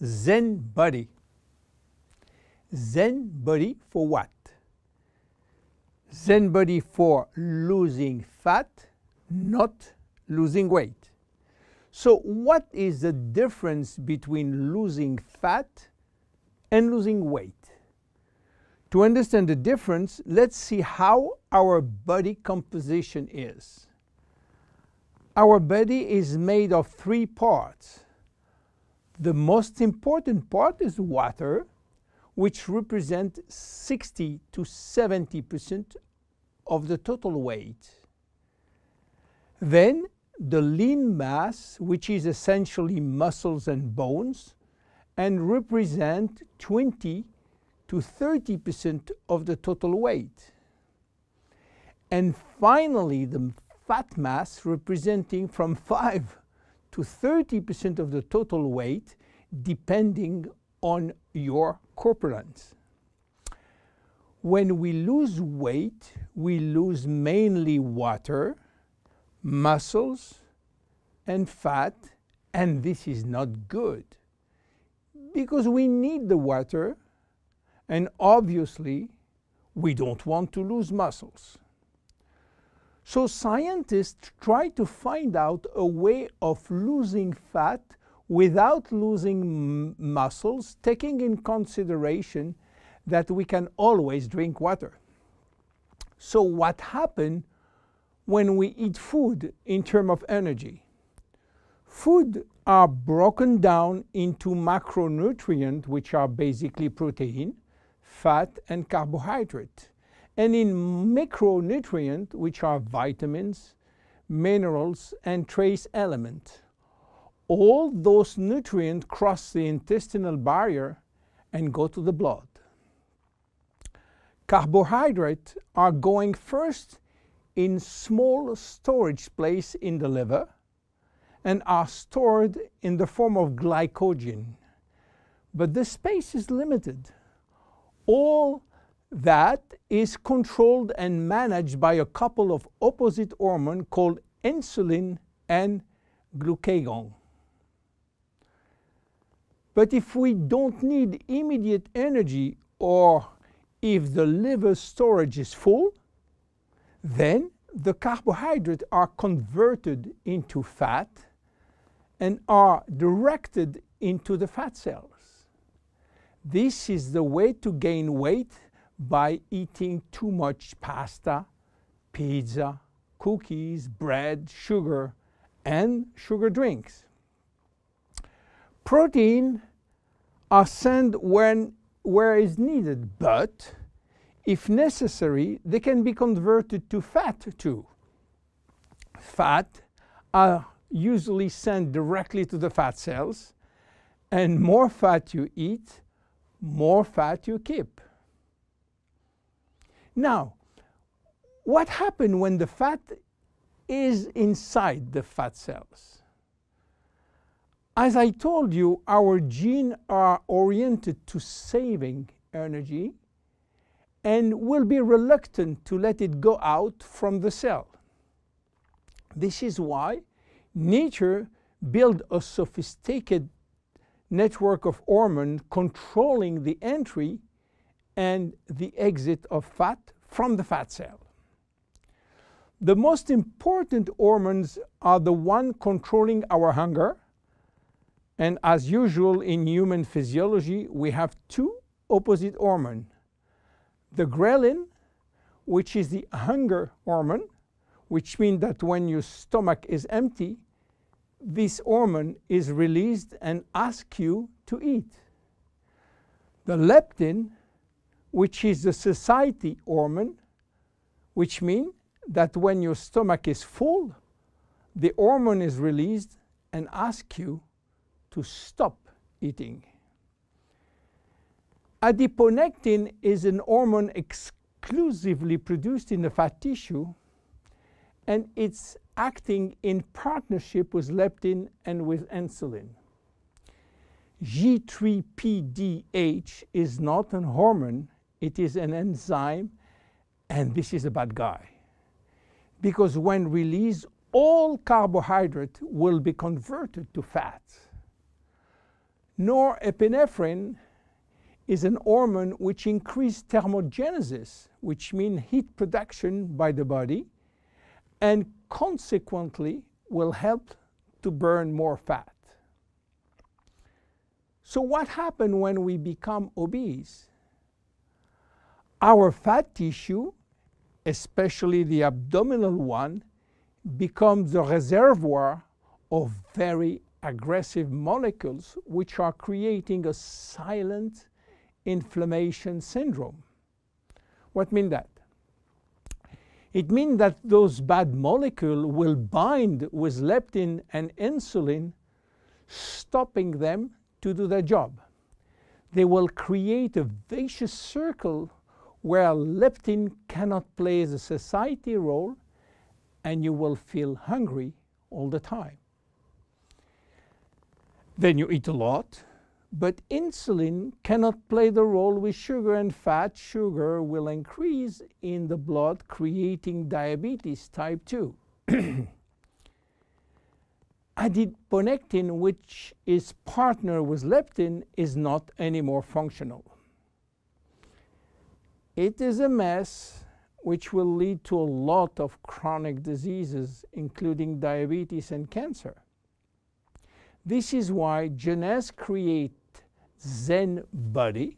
Zen body. Zen body for what? Zen body for losing fat, not losing weight. So what is the difference between losing fat and losing weight? To understand the difference, let's see how our body composition is. Our body is made of 3 parts. The most important part is water, which represents 60 to 70% of the total weight. Then the lean mass, which is essentially muscles and bones, and represent 20 to 30% of the total weight. And finally, the fat mass, representing from 5 to 30% of the total weight, depending on your corpulence. When we lose weight, we lose mainly water, muscles, and fat, and this is not good because we need the water, and obviously we don't want to lose muscles. So scientists try to find out a way of losing fat without losing muscles, taking in consideration that we can always drink water. So what happens when we eat food in terms of energy? Food are broken down into macronutrients, which are basically protein, fat, and carbohydrate, and in micronutrients, which are vitamins, minerals, and trace elements. All those nutrients cross the intestinal barrier and go to the blood. Carbohydrates are going first in small storage place in the liver and are stored in the form of glycogen. But the space is limited. All that is controlled and managed by a couple of opposite hormones called insulin and glucagon. But if we don't need immediate energy, or if the liver storage is full, then the carbohydrates are converted into fat and are directed into the fat cells. This is the way to gain weight by eating too much pasta, pizza, cookies, bread, sugar, and sugar drinks. Protein are sent where is needed, but if necessary, they can be converted to fat too. Fat are usually sent directly to the fat cells, and more fat you eat, more fat you keep. Now, what happens when the fat is inside the fat cells? As I told you, our genes are oriented to saving energy and will be reluctant to let it go out from the cell. This is why nature built a sophisticated network of hormones controlling the entry and the exit of fat from the fat cell. The most important hormones are the ones controlling our hunger, and as usual in human physiology, we have 2 opposite hormones. The ghrelin, which is the hunger hormone, which means that when your stomach is empty, this hormone is released and asks you to eat. The leptin, which is the satiety hormone, which means that when your stomach is full, the hormone is released and asks you to stop eating. Adiponectin is an hormone exclusively produced in the fat tissue, and it's acting in partnership with leptin and with insulin. G3PDH is not a hormone, it is an enzyme, and this is a bad guy. Because when released, all carbohydrate will be converted to fat. Norepinephrine is an hormone which increases thermogenesis, which means heat production by the body, and consequently will help to burn more fat. So what happens when we become obese? Our fat tissue, especially the abdominal one, becomes the reservoir of very aggressive molecules which are creating a silent inflammation syndrome. What means that? It means that those bad molecules will bind with leptin and insulin, stopping them to do their job. They will create a vicious circle where leptin cannot play the satiety role, and you will feel hungry all the time. Then you eat a lot, but insulin cannot play the role with sugar and fat. Sugar will increase in the blood, creating diabetes type 2. Adiponectin, which is partnered with leptin, is not anymore functional. It is a mess which will lead to a lot of chronic diseases, including diabetes and cancer. This is why Jeunesse created Zen Body,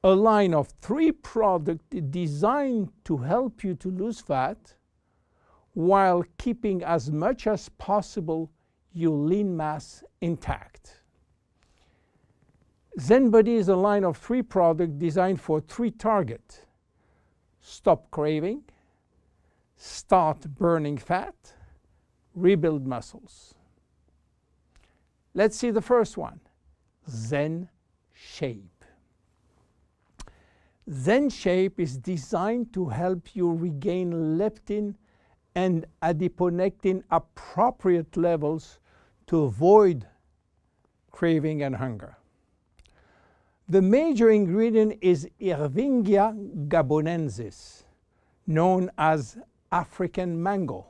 a line of 3 products designed to help you to lose fat while keeping as much as possible your lean mass intact. Zen Body is a line of 3 products designed for 3 targets: stop craving, start burning fat, rebuild muscles. Let's see the first one, Zen Shape. Zen Shape is designed to help you regain leptin and adiponectin appropriate levels to avoid craving and hunger. The major ingredient is Ervingia gabonensis, known as African mango.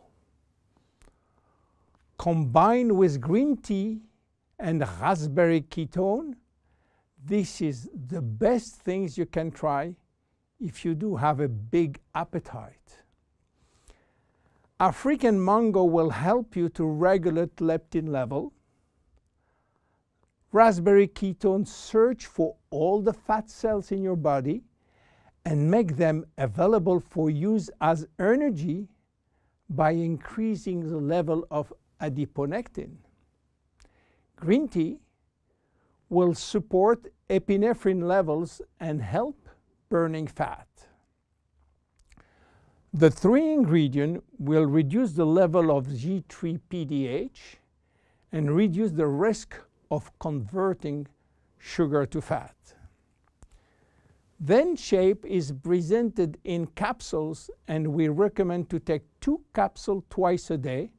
Combined with green tea and raspberry ketone, this is the best things you can try if you do have a big appetite. African mango will help you to regulate leptin level. Raspberry ketone search for all the fat cells in your body and make them available for use as energy by increasing the level of adiponectin. Green tea will support epinephrine levels and help burning fat. The 3 ingredients will reduce the level of G3-PDH and reduce the risk of converting sugar to fat. Zen Shape is presented in capsules, and we recommend to take 2 capsules twice a day,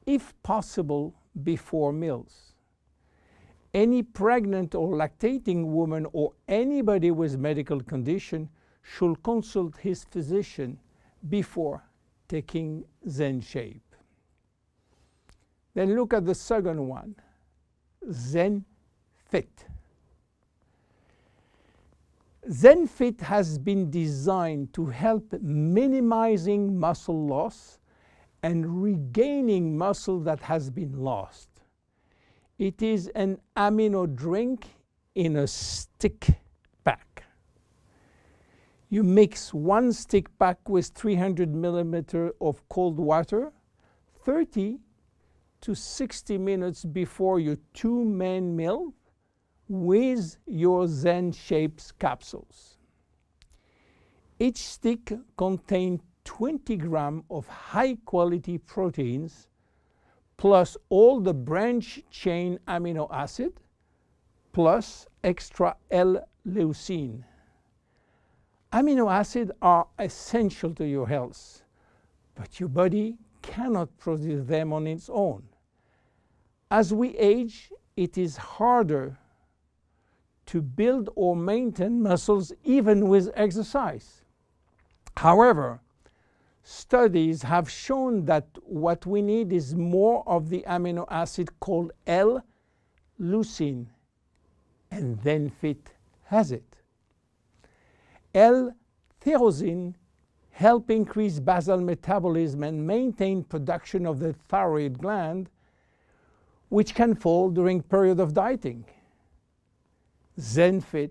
if possible before meals. Any pregnant or lactating woman or anybody with medical condition should consult his physician before taking Zen Shape. Then look at the second one, Zen Fit. Zen Fit has been designed to help minimizing muscle loss and regaining muscle that has been lost. It is an amino drink in a stick pack. You mix 1 stick pack with 300 milliliters of cold water 30 to 60 minutes before your 2 main meal with your Zen Shapes capsules. Each stick contains 20 grams of high-quality proteins plus all the branch-chain amino acid plus extra L-leucine. Amino acids are essential to your health, but your body cannot produce them on its own. As we age, it is harder to build or maintain muscles even with exercise. However, studies have shown that what we need is more of the amino acid called L-leucine. L-leucine, and ZenFit has it. L-tyrosine help increase basal metabolism and maintain production of the thyroid gland, which can fall during period of dieting. ZenFit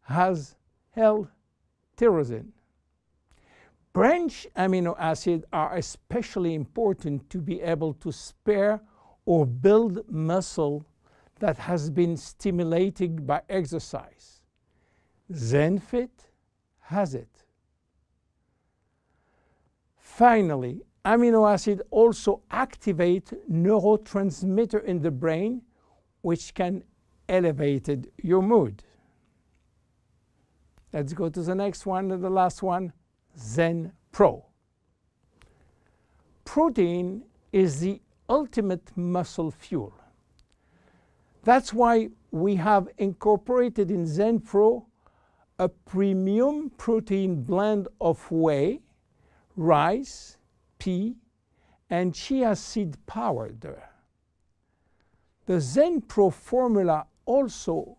has L-tyrosine. Branch amino acids are especially important to be able to spare or build muscle that has been stimulated by exercise. ZenFit has it. Finally, amino acids also activate neurotransmitter in the brain, which can elevate your mood. Let's go to the next one and the last one, ZenPro. Protein is the ultimate muscle fuel. That's why we have incorporated in ZenPro a premium protein blend of whey, rice, pea, and chia seed powder. The ZenPro formula also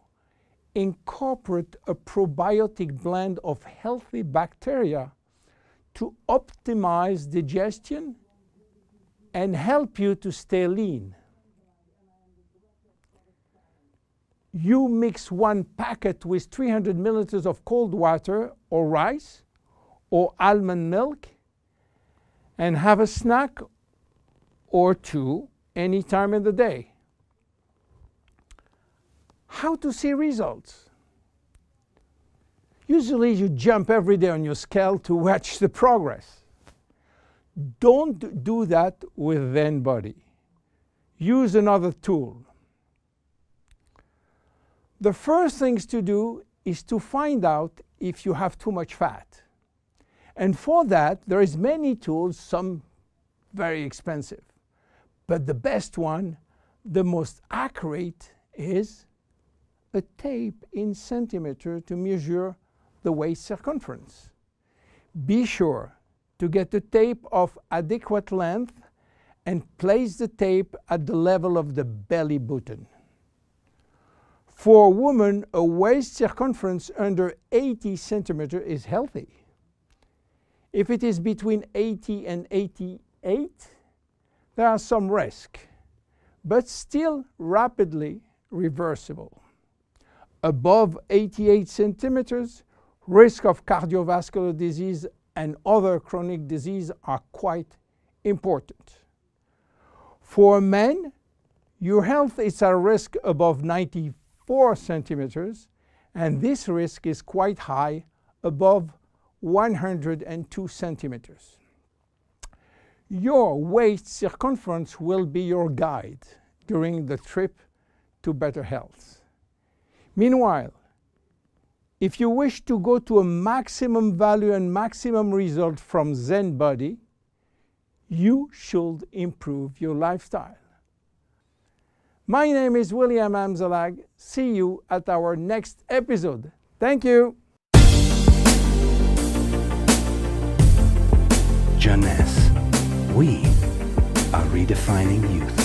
incorporates a probiotic blend of healthy bacteria to optimize digestion and help you to stay lean. You mix one packet with 300 milliliters of cold water or rice or almond milk and have a snack or two any time in the day. How to see results? Usually you jump every day on your scale to watch the progress. Don't do that with ZenBody. Use another tool. The first things to do is to find out if you have too much fat. And for that, there is many tools, some very expensive. But the best one, the most accurate, is a tape in centimeter to measure the waist circumference. Be sure to get the tape of adequate length and place the tape at the level of the belly button. For a woman, a waist circumference under 80 centimeters is healthy. If it is between 80 and 88, there are some risk, but still rapidly reversible. Above 88 centimeters, risk of cardiovascular disease and other chronic disease are quite important. For men, your health is at risk above 94 centimeters, and this risk is quite high, above 102 centimeters. Your waist circumference will be your guide during the trip to better health. Meanwhile, if you wish to go to a maximum value and maximum result from ZenBody, you should improve your lifestyle. My name is William Amzalag. See you at our next episode. Thank you. Jeunesse. We are redefining youth.